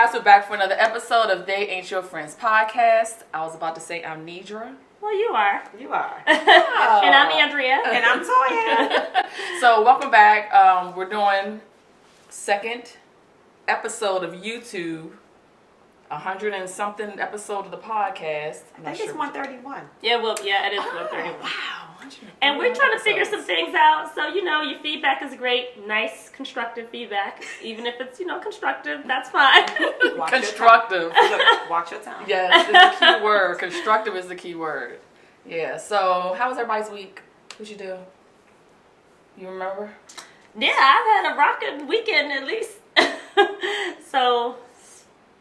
guys, we're back for another episode of They Ain't Your Friends podcast. I was about to say I'm Nidra. Well, you are. You are. And I'm Andrea. And I'm Toya. So welcome back. We're doing second episode of YouTube. 100 and something episode of the podcast. I think it's 131. Yeah, well, it is 131. Wow. And we're trying to figure some things out. So, your feedback is great. Nice, constructive feedback. Even if it's, constructive, that's fine. Constructive. Look, watch your tongue. Yes, it's the key word. Constructive is the key word. Yeah, so how was everybody's week? What'd you do? You remember? Yeah, I've had a rocking weekend at least. So,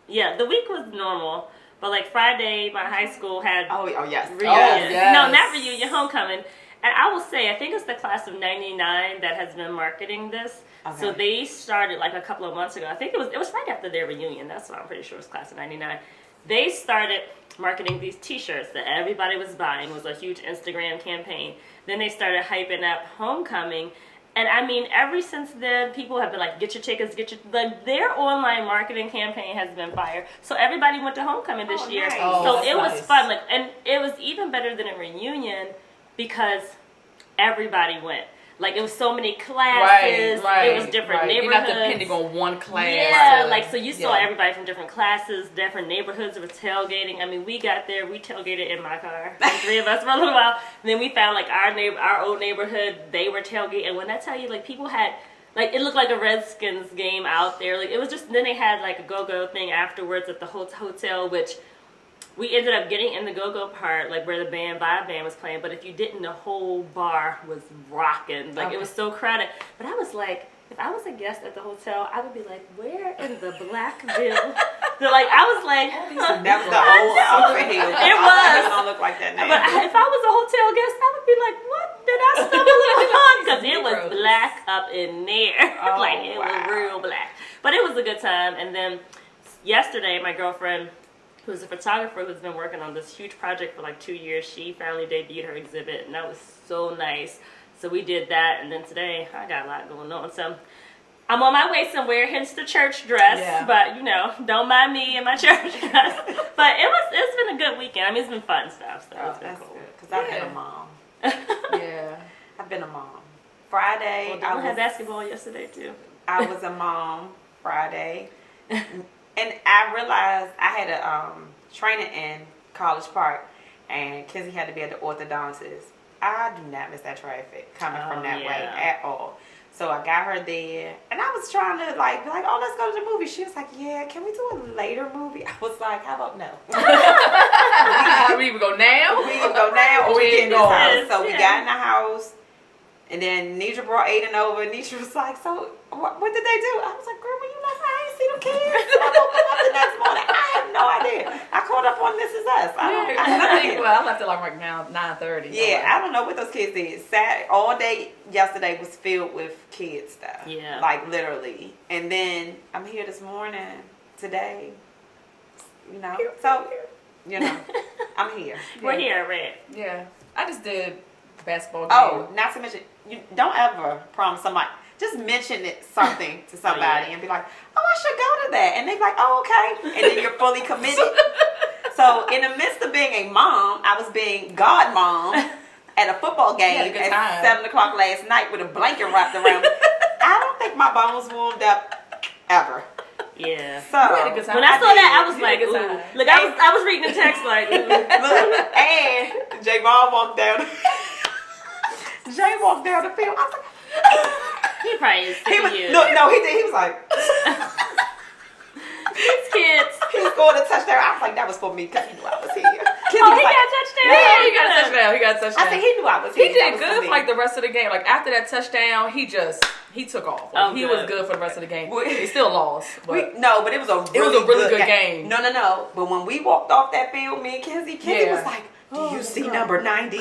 yeah, the week was normal. But like Friday, my high school had Oh yes. reunion. yes. No, not reunion, homecoming. And I will say, I think it's the class of 99 that has been marketing this. Okay. So they started like a couple of months ago. I think it was right after their reunion. That's what I'm pretty sure it was class of 99. They started marketing these t-shirts that everybody was buying. It was a huge Instagram campaign. Then they started hyping up homecoming. And I mean, ever since then, people have been like, get your tickets, their online marketing campaign has been fire. So everybody went to homecoming this year. Nice. So it was nice. fun. And it was even better than a reunion because everybody went. Like, it was so many classes. Right. It was different You're neighborhoods. not depending on one class. Yeah, so you saw Yeah. everybody from different classes, different neighborhoods. It was tailgating. I mean, we got there, we tailgated in my car, the three of us for a little while. And then we found like our old neighborhood. They were tailgating. And when I tell you, like, people had, like, it looked like a Redskins game out there. Like, it was just. Then they had like a go-go thing afterwards at the hotel, which we ended up getting in the go-go part, like where the vibe band was playing. But if you didn't, the whole bar was rocking. Like, It was so crowded. But I was like, if I was a guest at the hotel, I would be like, where in the Blackville? So, like, I was like, That was the old Alpha Hill. It was. It don't look like that now. but if I was a hotel guest, I would be like, what did I stumble upon? Because it was black up in there. Oh, Like, it was real black. But it was a good time. And then yesterday, my girlfriend, who's a photographer who's been working on this huge project for like 2 years, she finally debuted her exhibit, and that was so nice. So we did that, and then today I got a lot going on. So I'm on my way somewhere, hence the church dress. Yeah. But don't mind me in my church dress. But it's been a good weekend. I mean, it's been fun stuff. So it's been That's cool. good. Because I've been a mom. Yeah. I've been a mom. Friday, Well, I had basketball yesterday too. I was a mom Friday. And I realized I had a training in College Park, and Kizzy had to be at the orthodontist. I do not miss that traffic coming from that way at all. So I got her there, and I was trying to be like, oh, let's go to the movie. She was like, yeah, can we do a later movie? I was like, how about no? We even go now? We can go now, or we get in this go. house. So we got in the house, and then Nidra brought Aiden over, and Nidra was like, so what did they do? I was like, girl, when you left, I ain't see them kids. So I woke up the next morning. I have no idea. I caught up on This Is Us. Well, I left it like now 9:30. Yeah, I don't know what those kids did. All day yesterday was filled with kid stuff. Yeah. Like, literally. And then I'm here this morning, today, so, I'm here. We're here, right? Yeah. I just did basketball game. Oh, not to mention, you don't ever promise somebody. Just mention something to somebody and be like, oh, I should go to that. And they be like, oh, okay. And then you're fully committed. So in the midst of being a mom, I was being god mom at a football game at 7 o'clock last night with a blanket wrapped around me. I don't think my bones warmed up ever. Yeah. So when I saw that, I was like, ooh. Look, I was reading the text like, ooh. Look, and Javon walked down. Jay walked down the field. I was like, He probably is sick of you. No, he did. He was like, These kids. he scored a touchdown. I was like, that was for me because he knew I was here. He got a touchdown. Yeah, he got a touchdown. He got a touchdown. I said he knew I was here. He did good for like the rest of the game. Like after that touchdown, he took off. Like, he was good for the rest of the game. He still lost. But but it was a really good game. No. But when we walked off that field, me and Kizzy was like, do you see number 90?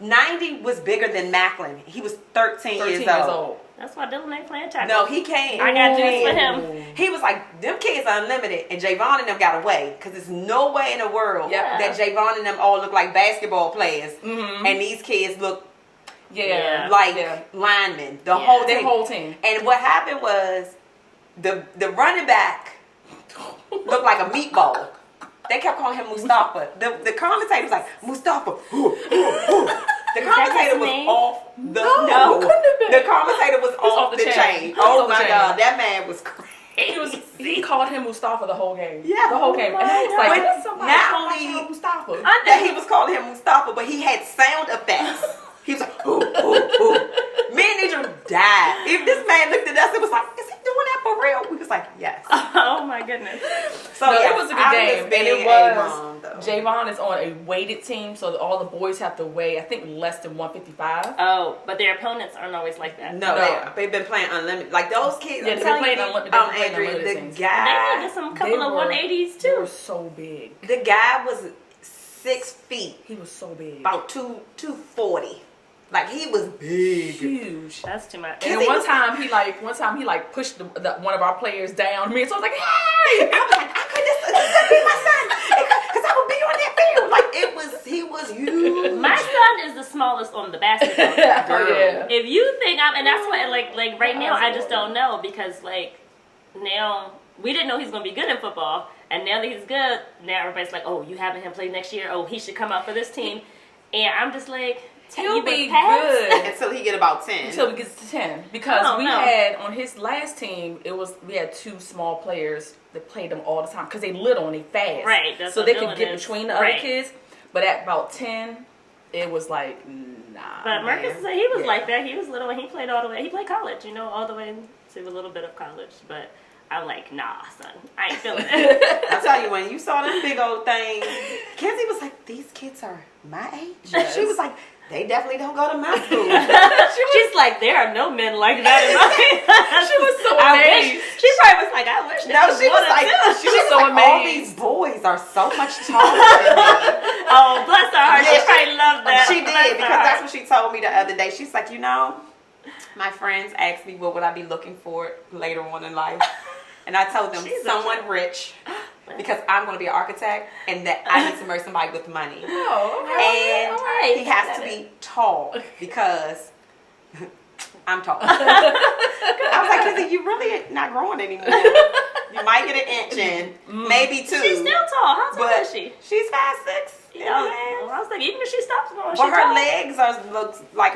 90 was bigger than Macklin. He was 13 years old. That's why Dylan ain't playing tackle. No, he came. I got juice for him. He was like, them kids are unlimited. And Javon and them got away. Because there's no way in the world that Javon and them all look like basketball players. Mm-hmm. And these kids look linemen. The whole team. whole team. And what happened was the running back looked like a meatball. They kept calling him Mustafa. The commentator was like, Mustafa. The commentator was off the No, couldn't have been. The commentator was off the chain. Oh my God, that man was crazy. He called him Mustafa the whole game. Yeah. The whole game. And I was like, But somebody not called only him Mustafa. that he was calling him Mustafa, but he had sound effects. He was like, ooh, ooh, ooh. Me and Nidra died. If this man looked at us, it was like, is he doing that for real? We was like, yes. Oh my goodness. So No, yes, it was a good game. And it mom, was, Javon is on a weighted team, so all the boys have to weigh, I think, less than 155. Oh, but their opponents aren't always like that. No, they've been playing unlimited. Like those kids, Yeah, I'm they've been telling playing you, unlimited. Andrea, unlimited the teams. They guy, did some couple of 180s They were too. so big. the guy was 6 feet, He was so big. about 240. Like he was big. Huge. That's too much. And one time he pushed one of our players down. Me and so I was like, hey! I was like, I could be my son, because I would be on that field. Like he was huge. My son is the smallest on the basketball team. Oh, yeah. If you think and that's what, like right now, I just don't know because, like, now we didn't know he's going to be good in football, and now that he's good, now everybody's like, oh, you having him play next year? Oh, he should come out for this team. And I'm just like, He'll be pass? good Until he get about 10. until he gets to 10. Because we had, on his last team, we had 2 small players that played them all the time because they little and they fast. Right. That's so what they could Dylan get is. between the other kids. But at about 10, it was like, nah. But Marcus said he was Yeah. like that. He was little and he played all the way. He played college, all the way to a little bit of college. But I'm like, nah, son, I ain't feeling it. I tell you, when you saw them big old things, Kenzie was like, these kids are my age? Yes. She was like, they definitely don't go to my school. She's like, there are no men like that in my She was so I amazed. wish. She probably was like, I wish. No, she was like, She was so all amazed. these boys are so much taller than me. Oh, bless her heart. Yeah, She probably loved that. She Bless did, her because that's heart. what she told me the other day. She's like, my friends asked me what would I be looking for later on in life. And I told them She's a someone rich, because I'm going to be an architect, and that I need to marry somebody with money. Oh, okay. And All right. he has to be tall, because I'm tall. I was like, Kizzy, you really not growing anymore. You might get an inch in, maybe 2. She's still tall. How tall but is she? she's 5'6". Yeah, I was like, even if she stops growing, But she's her tall. legs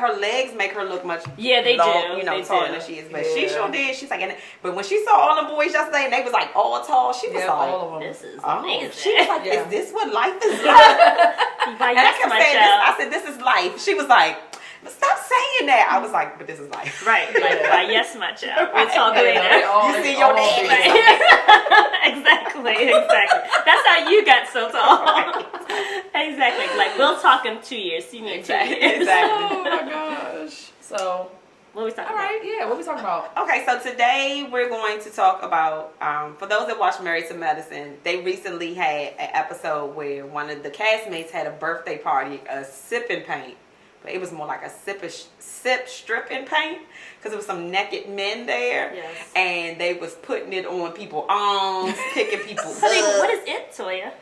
her legs make her look much Yeah, they long, do. They taller do. than she is. But Yeah. she sure did. She's like, but when she saw all the boys yesterday and they was like all tall, she was Yeah, like, all of them. This is oh. amazing. She was like, Yeah. is this what life is like? Why, And I yes, kept my saying this. child. I said, this is life. She was like, stop saying that. I was like, but this is life. Right, like, why, yes, my child. We'll talk Right. later. You see your dad. Exactly. That's how you got so tall. Exactly. Like, we'll talk in 2 years. See me in 2 years. Exactly. Oh my gosh. So, What are we talking all right, yeah, what we talking about? Okay, so today we're going to talk about, for those that watch Married to Medicine, they recently had an episode where one of the castmates had a birthday party, a sipping paint. But it was more like a sip stripping paint, because there was some naked men there. Yes. And they was putting it on people's arms, picking people's about? What is it, Toya?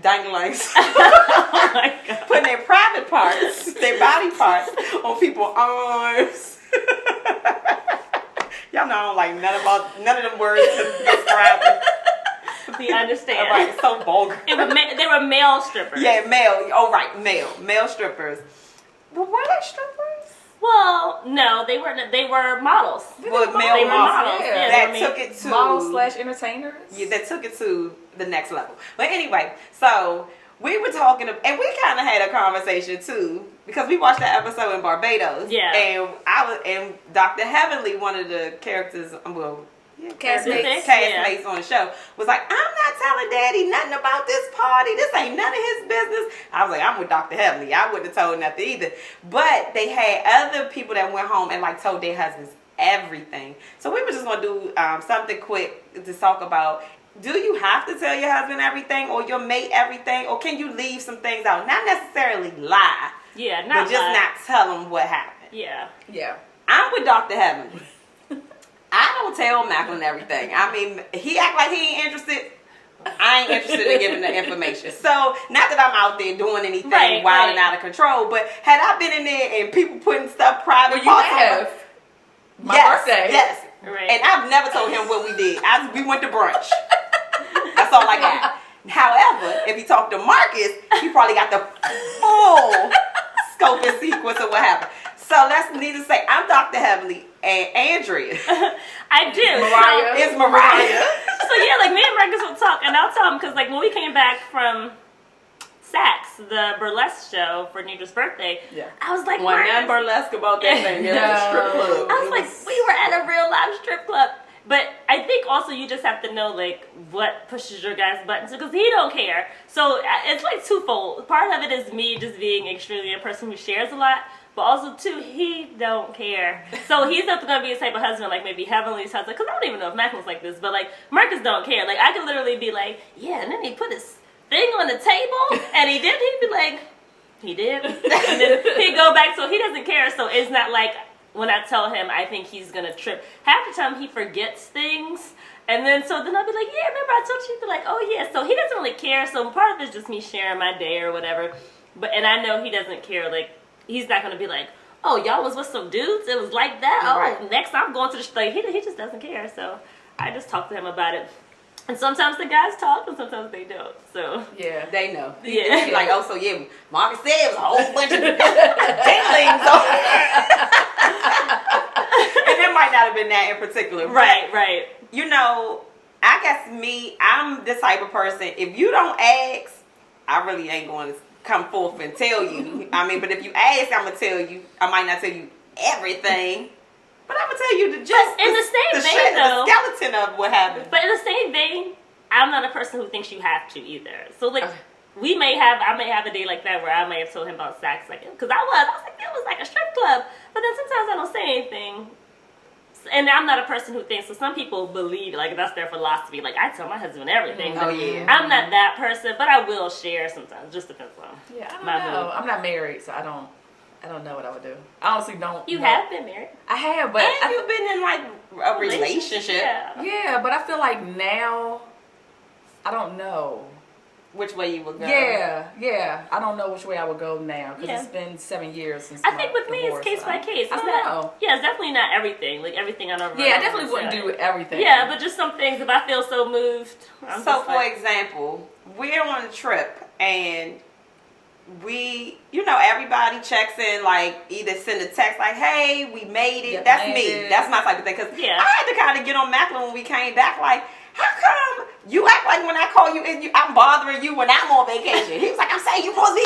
danglings. Oh my God. Putting their private parts, their body parts, on people's arms. Y'all know I don't like none of them words to describe it. We understand. All right, so vulgar. They were male strippers. Yeah, male. Oh, right, male strippers. Well, were they strippers? Well, no, they weren't. They were models. Well, male They were models. models. Yeah. That I mean, took it to Model/entertainers? Yeah, that took it to the next level. But anyway, so we were talking, and we kind of had a conversation too, because we watched that episode in Barbados. Yeah. And Dr. Heavenly, one of the characters, Castmates on the show, was like, I'm not telling Daddy nothing about this party. This ain't none of his business. I was like, I'm with Dr. Heavenly. I wouldn't have told nothing either. But they had other people that went home and like told their husbands everything. So we were just going to do something quick to talk about. Do you have to tell your husband everything or your mate everything, or can you leave some things out? Not necessarily lie, Yeah, but not just lie. not tell them what happened. Yeah. Yeah. I'm with Dr. Heavenly. I don't tell Macklin everything. I mean, he act like he ain't interested. I ain't interested in giving the information. So, not that I'm out there doing anything wild and out of control, but had I been in there and people putting stuff private, Well, you have. My birthday. Yes. Right. and I've never told him what we did. We went to brunch. That's all I got. However, if you talk to Marcus, he probably got the full scope and sequence of what happened. So let's need to say, I'm Dr. Heavenly and Andrea. I do. Mariah. It's Mariah. So yeah, like me and Marcus would talk, and I'll tell him because like when we came back from Saks, the burlesque show for Nedra's birthday, I was like, Wasn't nothing burlesque about that thing. It was a strip club. I was like, we were at a real live strip club. But I think also you just have to know like what pushes your guy's buttons because he don't care. So it's like twofold. Part of it is me just being extremely a person who shares a lot, but also too he don't care. So he's not gonna be a type of husband like maybe Heavenly's husband. Because I don't even know if Mac was like this, but like Marcus don't care. Like I could literally be like, yeah, and then he put his thing on the table and he did. He'd be like, he did, and then he'd go back. So he doesn't care. So it's not like. When I tell him I think he's gonna trip, half the time he forgets things, and then I'll be like, yeah, remember I told you? He'd be like, oh yeah. So he doesn't really care. So part of it's just me sharing my day or whatever. And I know he doesn't care. Like he's not gonna be like, oh y'all was with some dudes. It was like that. Oh, right. Next I'm going to the like he just doesn't care. So I just talk to him about it. And sometimes the guys talk, and sometimes they don't. So yeah, they know. Yeah, he like, oh, so yeah, Marcus said it was a whole bunch of dinglings. And it might not have been that in particular. Right. You know, I guess I'm this type of person. If you don't ask, I really ain't going to come forth and tell you. I mean, but if you ask, I'm gonna tell you. I might not tell you everything. But I'm gonna tell you the skeleton of what happened. But in the same vein, I'm not a person who thinks you have to either. So like, I may have a day like that where I may have told him about Saks, like, because I was like, it was like a strip club. But then sometimes I don't say anything, and I'm not a person who thinks. So some people believe like that's their philosophy. Like I tell my husband everything. Oh yeah. I'm not that person, but I will share sometimes. Just depends on. Yeah, I don't know. I'm not married, so I don't know what I would do. I honestly don't. You have been married. I have, but you've been in like a relationship. Yeah, but I feel like now, I don't know which way you would go. Yeah. I don't know which way I would go now because it's been 7 years since. I think with me it's case by case. I don't know. Yeah, it's definitely not everything. Like everything I don't. Yeah, I definitely wouldn't do everything. Yeah, but just some things. If I feel so moved. So for example, we're on a trip and. Everybody checks in, like, either send a text like, hey, we made it. That's me. That's my type of thing. Because I had to kind of get on Macklin when we came back, like, how come you act like when I call you, I'm bothering you when I'm on vacation? He was like, I'm saying you're supposed to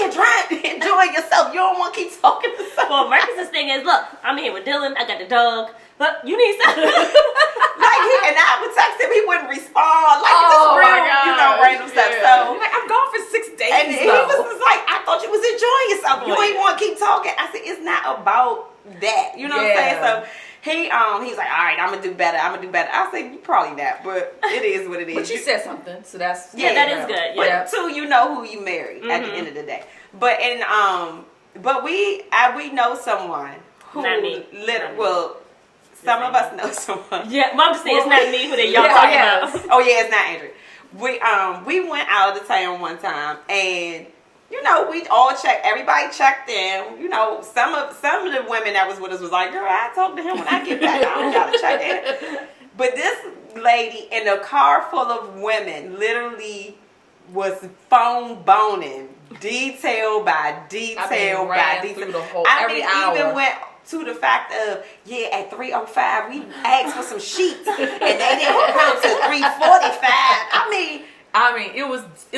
be enjoying yourself. You don't want to keep talking to someone. Well, Marcus's thing is, look, I'm here with Dylan. I got the dog. But you need something. And I would text him, he wouldn't respond. Like, this real, random stuff. So, like, I'm gone for 6 days. And he was like, I thought you was enjoying yourself. You ain't want to keep talking. I said, it's not about that. You know what I'm saying? So, he's like, all right, I'm going to do better. I said, you probably not, but it is what it is. But you said something, so that's... Yeah, that is good. Yeah. But two, you know who you married at the end of the day. But, but we know someone who... Not me. Some of us know someone. Yeah, Mom just saying it's not me who they y'all talking about. Oh yeah, it's not Andrew. We went out of town one time and we all checked. Everybody checked in. Some of the women that was with us was like, girl, I talk to him when I get back. I don't gotta check in. But this lady in a car full of women literally was phone boning, detail by detail by detail. Every hour. Even went to the fact of, at 3:05 we asked for some sheets and they didn't come to 3:45. I mean, it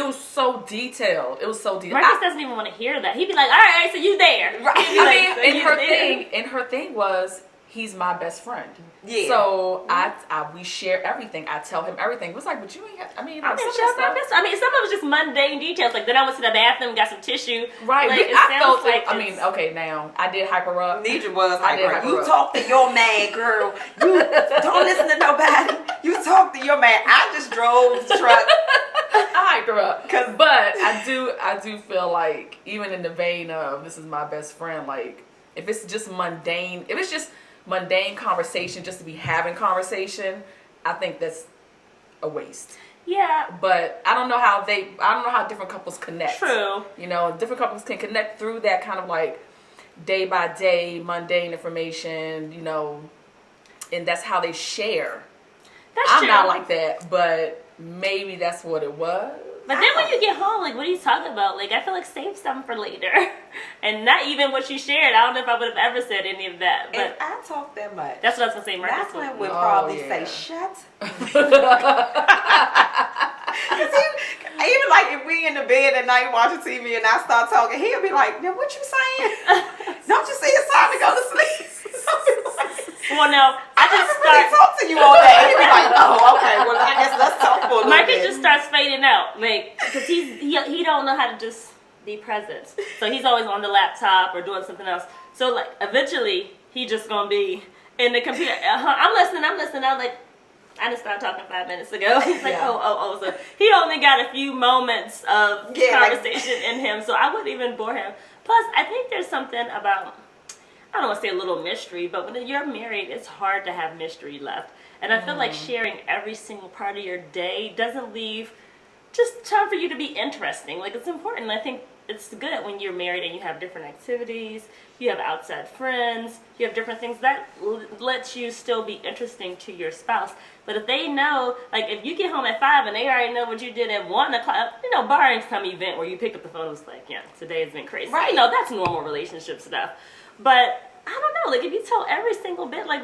was so detailed. It was so detailed. Marcus doesn't even want to hear that. He'd be like, all right, so you there. Right. And her thing was, he's my best friend. Yeah. So we share everything. I tell him everything. It was like, but you ain't have, some of it was just mundane details. Like then I went to the bathroom, got some tissue. Right. Like, now I did hyper up. Nidra was hyper. You talk to your man, girl. You don't listen to nobody. You talk to your man. I just drove the truck. I hyper up. But I do feel like, even in the vein of this is my best friend, like if it's just mundane conversation just to be having conversation, I think that's a waste. Yeah. But I don't know how different couples connect. True. Different couples can connect through that kind of like day by day mundane information, and that's how they share. That's I'm true. not like that, but maybe that's what it was. But then when you get home, like, what are you talking about? Like, I feel like save something for later. And not even what you shared. I don't know if I would have ever said any of that. But if I talk that much, that's what I was going to say, Marcus. that's when we'll Oh, probably yeah. say, shut. Even like if we in the bed at night watching TV and I start talking, he'll be like, "Now what you saying? Don't you see it's time to go to sleep?" Well, no, I just really talk to you all day. He'll be like, "Oh, okay. Well, I guess let's talk for a little Marcus bit." just starts fading out, like, because he don't know how to just be present. So he's always on the laptop or doing something else. So like eventually he just gonna be in the computer. I'm listening. I'm like, I just started talking 5 minutes ago. He's like, Yeah. oh. So he only got a few moments of conversation in him. So I wouldn't even bore him. Plus, I think there's something about, I don't want to say a little mystery, but when you're married, it's hard to have mystery left. And I feel like sharing every single part of your day doesn't leave just time for you to be interesting. Like, it's important. I think it's good when you're married and you have different activities, you have outside friends, you have different things that lets you still be interesting to your spouse. But if they know, like, if you get home at 5 and they already know what you did at 1 o'clock, you know, barring some event where you picked up the phone and was like, yeah, today has been crazy. Right. You know, that's normal relationship stuff. But I don't know, like, if you tell every single bit, like,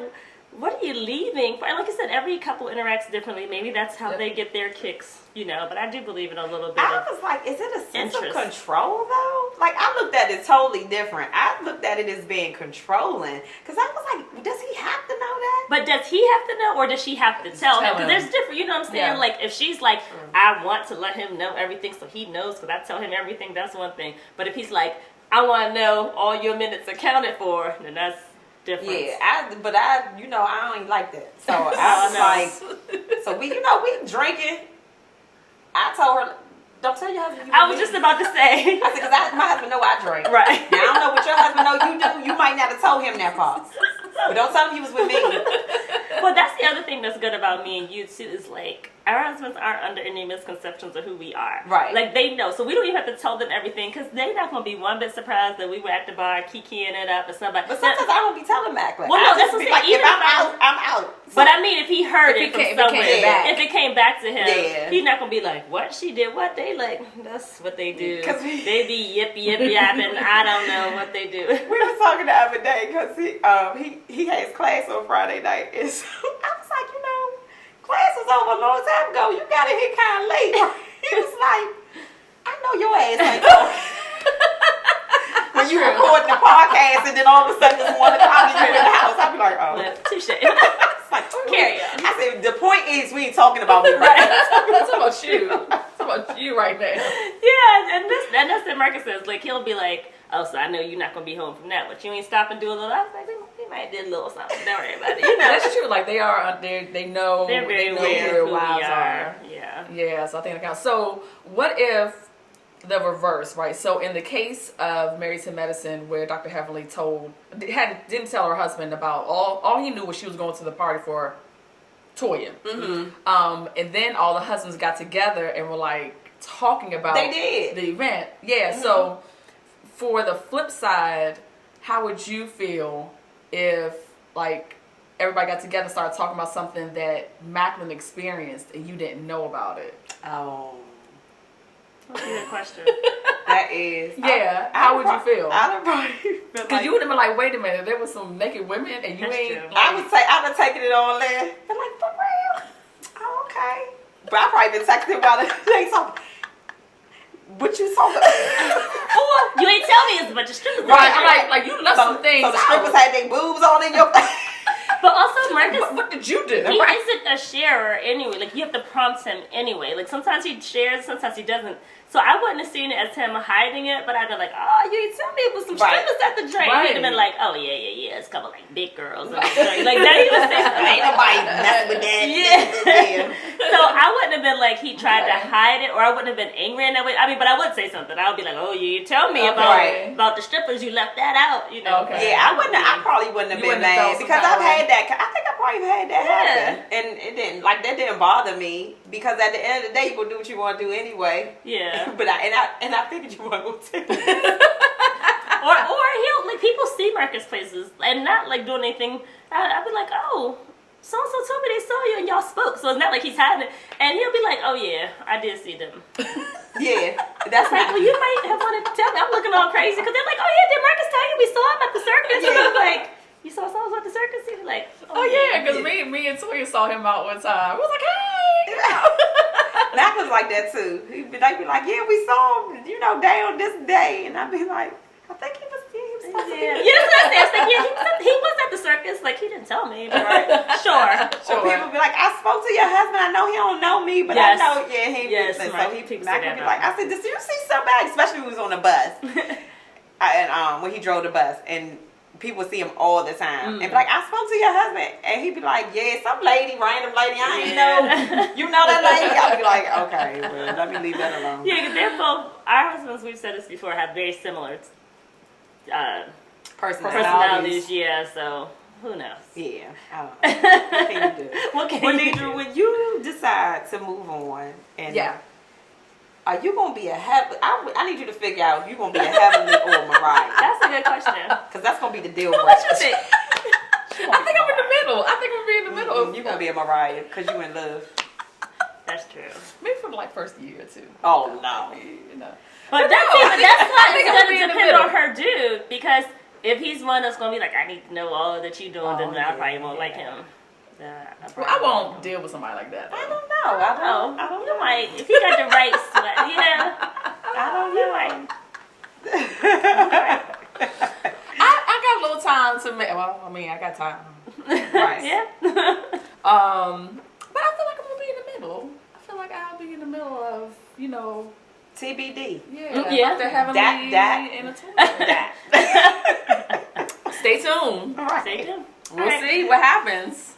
what are you leaving for? And like I said, every couple interacts differently. Maybe that's how they get their kicks, you know. But I do believe in a little bit I of was like, is it a sense interest. of control though? Like, I looked at it totally different. I looked at it as being controlling. Because I was like, does he have to know that? But does he have to know, or does she have to tell him? Tell Because him. there's different, you know what I'm saying? Yeah. Like, if she's like, I want to let him know everything so he knows because I tell him everything, that's one thing. But if he's like, I want to know all your minutes accounted for, then that's different. Yeah, but I don't even like that. So I was like, so we drinking. I told her, don't tell your husband you I was drink. just about to say. I said, because my husband know I drink. Right. Now, I don't know what your husband know you do. You might not have told him that part. But don't tell him he was with me. Well, that's the other thing that's good about me and you too is like our husbands aren't under any misconceptions of who we are. Right. Like they know, so we don't even have to tell them everything because they're not going to be one bit surprised that we were at the bar kikiing it up or somebody. But sometimes I don't be telling Mac. Like, Well, no, I that's just what be I'm like, saying. if I'm out, I'm out. So, But I mean, if he heard If it from it came somewhere, back. if it came back to him, Yeah. he's not gonna be like, "What she did? What they like?" That's what they do. 'Cause They be yapping. I don't know what they do. we were talking the other day because he has class on Friday night, and so I was like, class was over a long time ago. You got in here kind of late. He was like, I know your ass ain't talking. When you recording the podcast and then all of a sudden it's 1 o'clock and you're in the house, I'd be like, oh. Yeah, touche. It's like, Carry on. I said, the point is we ain't talking about me right now. It's about you. It's about you right now. Yeah, and that's what Marcus says. Like he'll be like, "Oh, so I know you're not gonna be home from that, but you ain't stop and do a little." I was like, "They might did a little something. Don't worry about it." You know, That's true. Like they are. They know. they're very they know aware who of their who wives we are. Yeah. Yeah, so I think that counts. So what if the reverse, right? So in the case of Married to Medicine, where Dr. Heavenly didn't tell her husband about all he knew was she was going to the party for Toya. Mm-hmm. And then all the husbands got together and were like talking about They did. the event. Yeah, so for the flip side, how would you feel if like everybody got together and started talking about something that Macklin experienced and you didn't know about it? Oh. That's a good question. That is. Yeah, how would you feel? I'd have probably been Because like, you would have been like, wait a minute, there was some naked women and you That's ain't. true. Like, I'd have taken it on there. Been like, for real? Oh, okay. But I probably been texting about it. Like, so, what you talking about? Or you ain't tell me it's a bunch of strippers. right, I'm like you left some things So the strippers out. had their boobs on in your But also Marcus, What did you do? he Right. isn't a sharer anyway. Like you have to prompt him anyway. Like sometimes he shares, sometimes he doesn't. So I wouldn't have seen it as him hiding it, but I'd be like, oh, you ain't tell me it was some Right. strippers at the drink. Right. He'd have been like, oh yeah, it's a couple like big girls at the drink. Like that he would say something. Ain't nobody messing with that. Yeah. So I wouldn't have been like he tried to hide it, or I wouldn't have been angry in that way. I mean, but I would say something. I would be like, oh, you tell me Okay. about the strippers. You left that out, you know. Okay. Yeah, I probably wouldn't have You been wouldn't have mad felt some because kind I've of had that. I think I probably had that Yeah. happen, and it didn't that didn't bother me because at the end of the day, you gonna do what you want to do anyway. Yeah. But I figured you weren't gonna take it. Or he'll like people see Marcus places and not like doing anything. I'd be like, oh, so-and-so told me they saw you and y'all spoke. So it's not like he's hiding it. And he'll be like, oh yeah, I did see them. Yeah, that's Like, well, you might have wanted to tell me. I'm looking all crazy because they're like, oh yeah, did Marcus tell you we saw him at the circus? And I'm like, you saw someone at the circus? He's like, Oh yeah, because me and Toya saw him out one time. We was like, hey. Mac was like that too. He'd be like, yeah, we saw him, down this day. And I'd be like, I think he was supposed to be. yeah, that's what I said. I was like, yeah, he was at the circus. Like, he didn't tell me. But sure. Or people be like, I spoke to your husband. I know he don't know me, but Yes. I know, he Yes, so right. he People Mac say would be that like, I said, did you see somebody? Especially when we was on the bus. And when he drove the bus, and people would see him all the time, and be like, I spoke to your husband, and he'd be like, yeah, some random lady, I ain't know, you know that lady. I'd be like, okay, well, let me leave that alone. Yeah, because they're both, our husbands, we've said this before, have very similar personalities. Yeah, so who knows? Yeah, I don't know. What can you do? What can you do? When you decide to move on, and Yeah. are you gonna be a heavenly? I need you to figure out if you're gonna be a heavenly or a Mariah. That's a good question. Because that's gonna be the deal breaker. What you think? I think I'm in the middle. I think I'm gonna be in the middle. You're gonna be a Mariah because you in love. That's true. Maybe for the first year or two. Oh no. But that's why think it's I'm gonna be gonna in the depend middle. on her dude, because if he's one that's gonna be like, I need to know all that you doing, then I yeah, probably won't like him. Well, I won't deal with somebody like that. I Though. don't know. I don't You know. might, if you got the right sweat, I don't you know. might. I got a little time to make. Well, I mean, I got time. Right. Yeah. But I feel like I'm gonna be in the middle. I feel like I'll be in the middle of, TBD. yeah, like the heavenly that. and a toy. That. Stay tuned. All right. Stay tuned. We'll see what happens.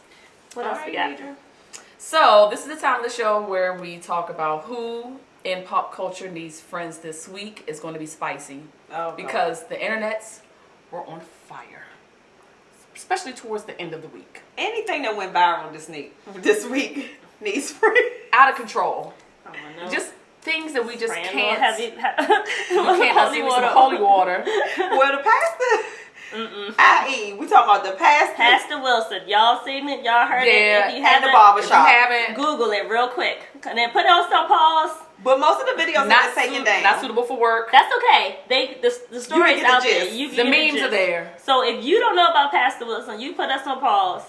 What else we got? So this is the time of the show where we talk about who in pop culture needs friends this week. Is going to be spicy Oh, because the internets were on fire, especially towards the end of the week. anything that went viral this week needs free. Out of control. Oh, no. Just things that we just Spraying can't. little You can't holy see with some water. holy water. Well, the pastor, i.e., we talking about the pastor. Pastor Wilson, y'all seen it? Y'all heard Yeah, it? If you and the haven't, If you barbershop. haven't, Google it real quick, and then put it on some pause. But most of the videos not, are taken down. not suitable for work. That's okay. The story's get the out there. gist. You The get memes gist. are there. So if you don't know about Pastor Wilson, you put us on pause.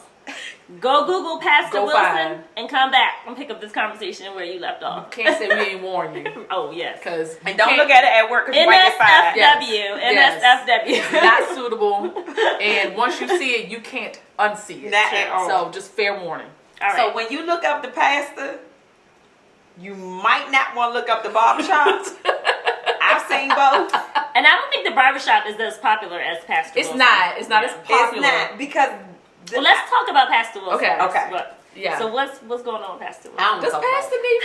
Go Google Pastor Go Wilson find. and come back and pick up this conversation where you left off. Can't say we ain't warn you. Oh yes. Because And don't look at it at work because you might get fired. NSFW. Yes. Not suitable. And once you see it, you can't unsee it. Not at all. So just fair warning. All right. So when you look up the pastor, you might not want to look up the barbershop. I've seen both. And I don't think the barbershop is as popular as Pastor It's Wilson. not. It's not as It's popular. not because. Well, let's talk about Pastor Wilson. Okay. first. Okay. But- Yeah. So what's going on with Pastor Wilson? I don't Does know. Pastor need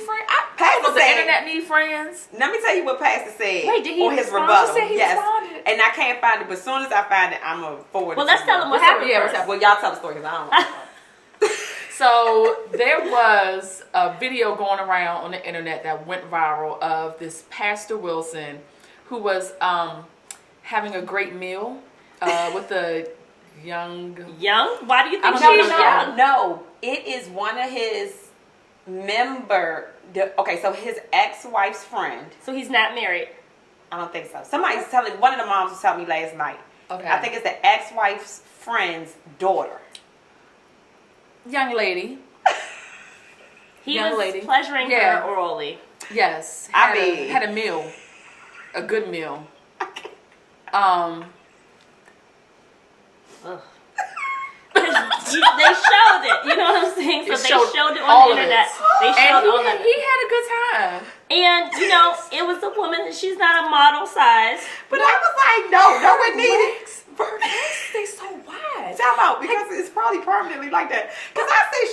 friends? Pastor Does the said- internet need friends? Let me tell you what Pastor said. Wait, did he on his respond? rebuttal? She said he yes. responded. And I can't find it, but as soon as I find it, I'm gonna forward Well, it. let's to tell you. them what What's up? happened Yeah, first. what's up? Well, y'all tell the story because I don't know. So there was a video going around on the internet that went viral of this Pastor Wilson who was having a great meal with a young. Young? Why do you think I don't she's know. young? No, it is one of his okay, so his ex-wife's friend. So he's not married. I don't think so. Somebody's telling, one of the moms was telling me last night. Okay. I think it's the ex-wife's friend's daughter. Young lady. He Young was lady. pleasuring Yeah. her orally. Yes. I mean- had a meal. A good meal. Ugh. 'Cause they showed it. You know what I'm saying? So It they showed showed it all on of the it. internet. They And showed all of it. he had a good time. And, it was a woman. She's not a model size. But I was like, no one needed. They so wide. Time out because it's probably permanently like that. Because I say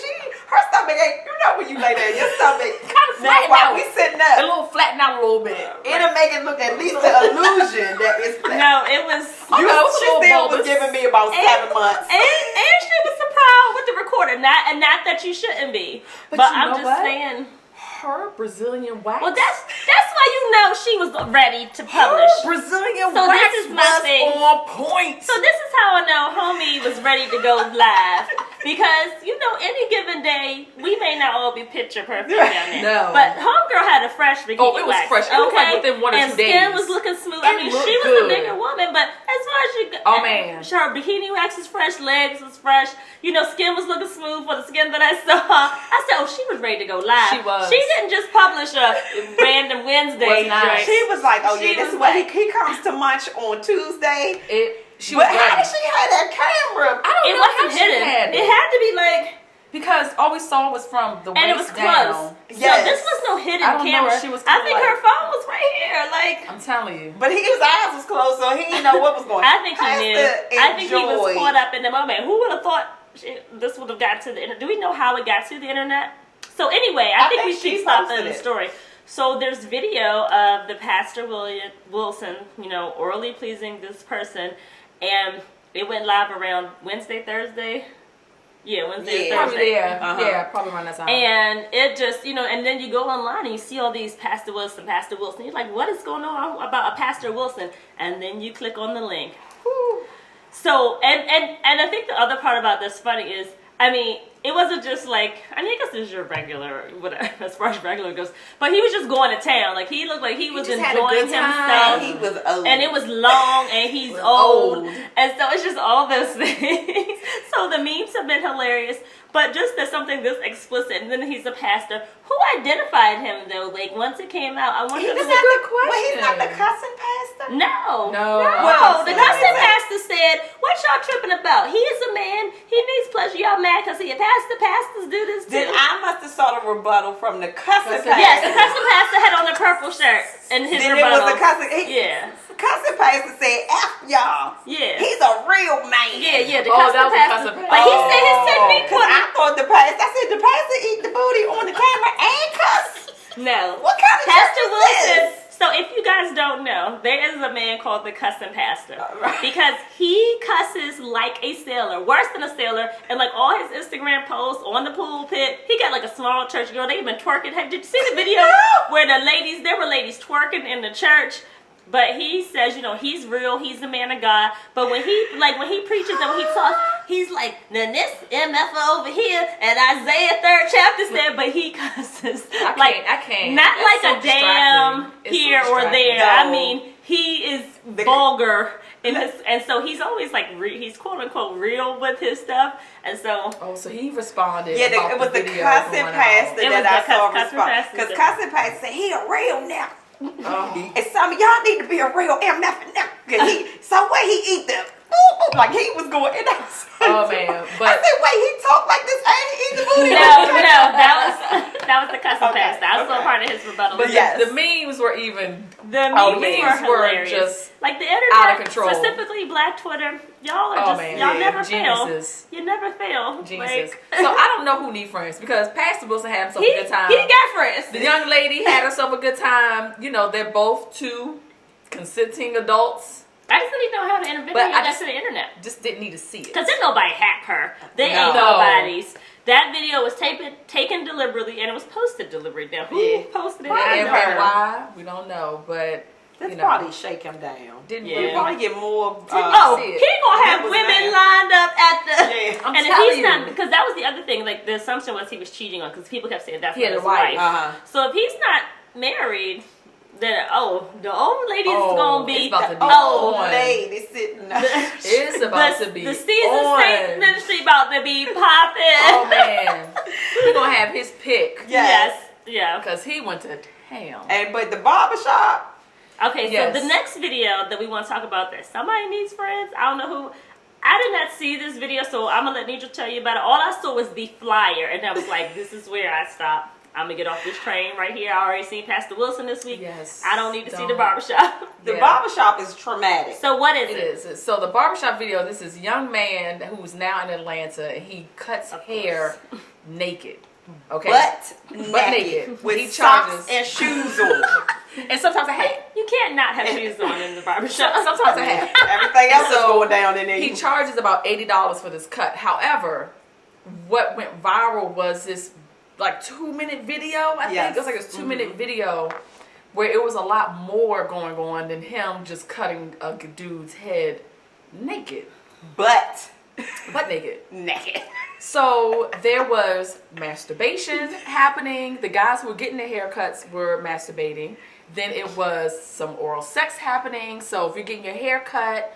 her stomach ain't, when you lay there, your stomach Kind of now flatten while out. we sitting A up, little flatten out a little bit. it'll make it look at least the illusion that it's flat. No, it was. You know, it's a She little still was bulbous. giving me about 7 months. And she was surprised with the recorder. Not that you shouldn't be. But you I'm know just what? saying. her Brazilian wax. Well, that's why you know she was ready to publish. Her Brazilian So wax this is my was thing. on point. So this is how I know homie was ready to go live. Because, you know, any given day, we may not all be picture perfect down there. No. But homegirl had a fresh bikini Oh, it was wax. fresh. It was like within 1 or 2 and days. skin was looking smooth. I It mean, looked she was good. a bigger woman, but as far as she... Oh, man. Her bikini wax was fresh, legs was fresh. You know, skin was looking smooth for the skin that I saw. I said, oh, she was ready to go live. She was. She didn't just publish a random Wednesday Was not. joint. She was like, oh She yeah, this was is what like- he comes to munch on Tuesday. She was But how ready. did she have that camera? I don't It know how wasn't she hidden. had It had to be like... because all we saw was from the And it waist was down. close. Yes. So this was no hidden I don't know camera. if she was I kinda think like- her phone was right here. Like, I'm telling you. But his eyes was closed, so he didn't know what was going on. I think he knew. I think he was enjoyed. caught up in the moment. Who would have thought this would have got to the internet? Do we know how it got to the internet? So anyway, I think we she should stop posted the it. story. So there's video of the pastor Wilson, you know, orally pleasing this person, and it went live around Wednesday, Thursday. Yeah, Wednesday, Yeah. Probably Thursday. there. Uh-huh. Yeah, probably around that time. And it just, you know, and then you go online and you see all these Pastor Wilson. You're like, what is going on about a Pastor Wilson? And then you click on the link. Whew. So, and I think the other part about this funny is, I mean, it wasn't just like, I mean, I guess this is your regular, whatever, as far as regular goes, but he was just going to town. Like, he looked like he was just had a enjoying good time. himself. He was old. And it was long, and he's Was old. old. And so it's just all those things. So the memes have been hilarious. But just as something this explicit, and then he's a pastor. Who identified him, though? Like, once it came out, I wonder He's who... not good the, well, he's not the question. cussing pastor. No. No. The What? cussing pastor said, what y'all tripping about? He is a man. He needs pleasure. Y'all mad because he a pastor. Pastors do this, too. Then I must have saw the rebuttal from the cussing pastor. Yes, the cussing pastor had on a purple shirt and his Then it rebuttal. was the cussing. Yeah. The cussing pastor said, F y'all. Yeah. He's a real man. Yeah, the Oh, cussing that was the pastor. cussing But he said his technique Because was... I thought I said the pastor eat the booty on the camera and cuss. No. What kind of Pastor church is Wilson. this? So if you guys don't know, there is a man called the cussing pastor. Right. Because he cusses like a sailor, worse than a sailor, and like all his Instagram posts on the pulpit, he got like a small church girl. They've been twerking. Did you see the video where there were ladies twerking in the church? But he says, you know, he's real, he's the man of God. But when he preaches and when he talks, he's like, now this MF over here, and Isaiah 3rd chapter said, but he cusses. I can't. Not That's like so a damn distracting. It's so here or distracting. there. No. I mean, he is vulgar in his, and so he's always like, he's quote unquote real with his stuff. And so, Oh, so he responded. Yeah, about it was the video cussing going out. pastor It was that the I saw cussing respond. pastor Because that- cussing pastor said, he a real now. Oh. And some of y'all need to be a real MF now. Cause so what he eat them. Like he was going in that. Oh, man, I but- said, wait, he talked like this and he eat the booty. no, that was the cussing Okay, pastor. I saw okay. part of his rebuttal. But Yes. the memes were even. The Oh, memes memes were were hilarious. just Like the internet, out of control. specifically Black Twitter, y'all are Oh, just man. y'all Yeah, never fail. geniuses. You never fail. Geniuses. Like, So I don't know who need friends because Pastor Wilson had himself a good time. he got friends. The young lady had herself a good time. You know, they're both two consenting adults. I just didn't know how to intervene But I that just- to the internet. Just didn't need to see it. Because didn't nobody hack her. They No. ain't nobody's. That video was taken deliberately and it was posted deliberately. Now, who Yeah. posted it? And I don't her. know. why? We don't know, but That's you know, probably shake him down. didn't Yeah. He'll really. probably get more. Oh, see it. he gonna have That was women bad. lined up at the... Yeah. I'm and if telling he's you. not... Because that was the other thing. Like, the assumption was he was cheating on because people kept saying that's He had not a his wife. wife. So if he's not married, then, the old lady's Oh, gonna be... it's about to be Old on. lady sitting there. It's about to be The season on. state ministry about to be popping. Oh man, we're gonna have his pick Yes. Yeah. because he went to town. But the barbershop. Okay, Yes. so the next video that we want to talk about that somebody needs friends. I don't know who. I did not see this video, so I'm gonna let Nidra tell you about it. All I saw was the flyer, and I was like, "This is where I stop. I'm gonna get off this train right here. I already seen Pastor Wilson this week. Yes, I don't need to see the don't. barbershop." The Yeah. barbershop is traumatic. So what is It it? is. So the barbershop video. This is a young man who's now in Atlanta. And he cuts Of hair naked. Okay, Butt naked. naked. With He socks charges- and shoes on. and sometimes a hat. You can't not have shoes on in the barbershop. Sometimes a hat. Everything else is So, going down in there. He charges about $80 for this cut. However, what went viral was this like 2-minute video. I think it was like a 2-minute video where it was a lot more going on than him just cutting a dude's head naked. Butt Naked. naked. So there was masturbation happening. The guys who were getting their haircuts were masturbating. Then it was some oral sex happening. So if you're getting your hair cut,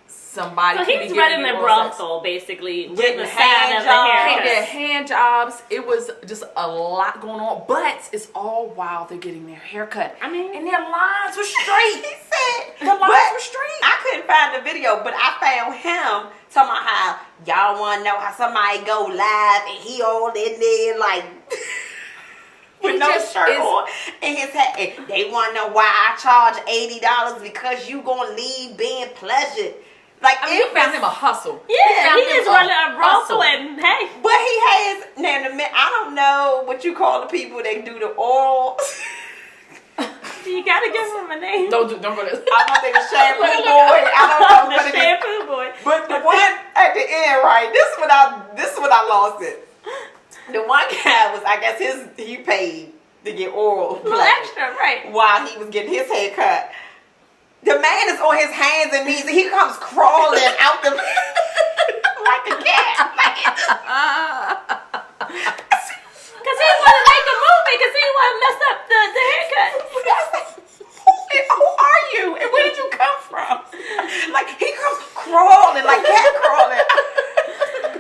somebody So could be he's getting running a oral sex. brothel, basically, with Getting the hand side of the jobs. Getting their haircut. hand jobs. It was just a lot going on. But it's all while they're getting their haircut. I mean- and their lines were straight. He said The lines but were straight. I couldn't find the video, but I found him talking about how y'all want to know how somebody go live and he all in there like with He no just shirt is- on and his hat. And they want to know why I charge $80 because you gonna leave being pleasured. Like I mean, you found him a hustle. Yeah, found he him is running a brothel, hustle. and hey, But he has now. I don't know what you call the people that do the oral. you gotta give him a name. Don't go this. I don't think the shampoo boy. I don't know what The it is. shampoo boy. But the one at the end, right? This is when I lost it. The one guy was, I guess he paid to get oral A little extra, right? while he was getting his hair cut. The man is on his hands and knees and he comes crawling out the like a cat. Because he didn't want to make a movie, because he didn't want to mess up the haircut. Who are you? And where did you come from? Like he comes crawling, like cat crawling.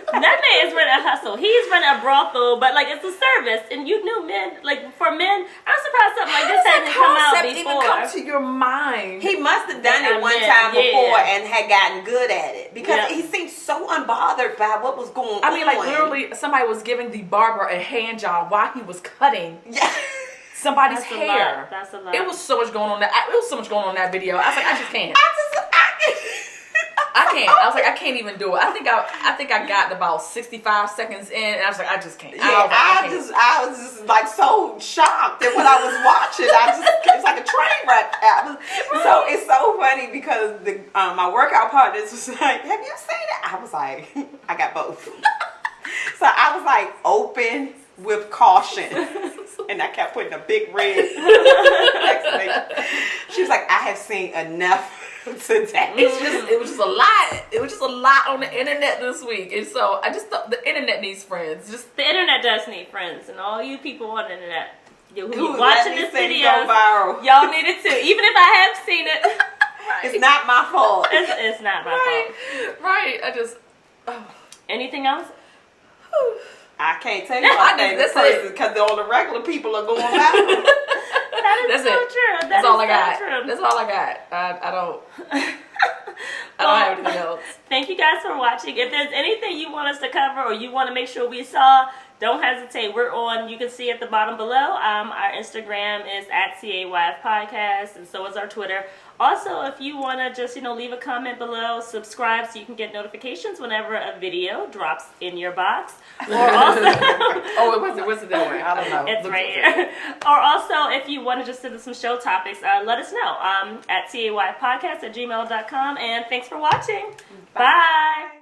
That man is running a hustle. He's running a brothel, but like it's a service. And you knew men, like for men, I'm surprised something like this hasn't come out concept before. even come to your mind? He must have done it I one mean, time before yeah. and had gotten good at it because Yeah. he seemed so unbothered by what was going on. I mean, like literally, somebody was giving the barber a hand job while he was cutting Yeah. somebody's That's a hair. lot. That's a lot. It was so much going on. It was so much going on in that video. I was like, I just can't. I can't. I was like, I can't even do it. I think I got about 65 seconds in, and I was like, I just can't. Yeah, can't. I was just like so shocked at what I was watching. It's like a train wreck. So it's so funny because my workout partners was like, "Have you seen it?" I was like, "I got both." So I was like, "Open with caution," and I kept putting a big red exclamation. She was like, "I have seen enough." Today. It was just a lot. It was just a lot on the internet this week, and so I just thought the internet needs friends. Just The internet does need friends, and all you people on the internet who Who's watching letting this these things video, go viral? y'all need it too. Even if I have seen it, It's not my fault. it's not my fault. right. I just. Anything else? I can't tell you I my just- favorite that's person it. because all the regular people are going viral. That is That's so it. true. That's all I so got. True. That's all I got. I don't. I Well, don't have anything else. Thank you guys for watching. If there's anything you want us to cover or you want to make sure we saw, don't hesitate. We're on, you can see at the bottom below. Our Instagram is at TAYF Podcast, and so is our Twitter. Also, if you want to just, leave a comment below, subscribe so you can get notifications whenever a video drops in your box. Or also, Oh, what's it that way? I don't know. it's right here. Or also, if you want to just send us some show topics, let us know at TAYFpodcast@gmail.com. And thanks for watching. Bye.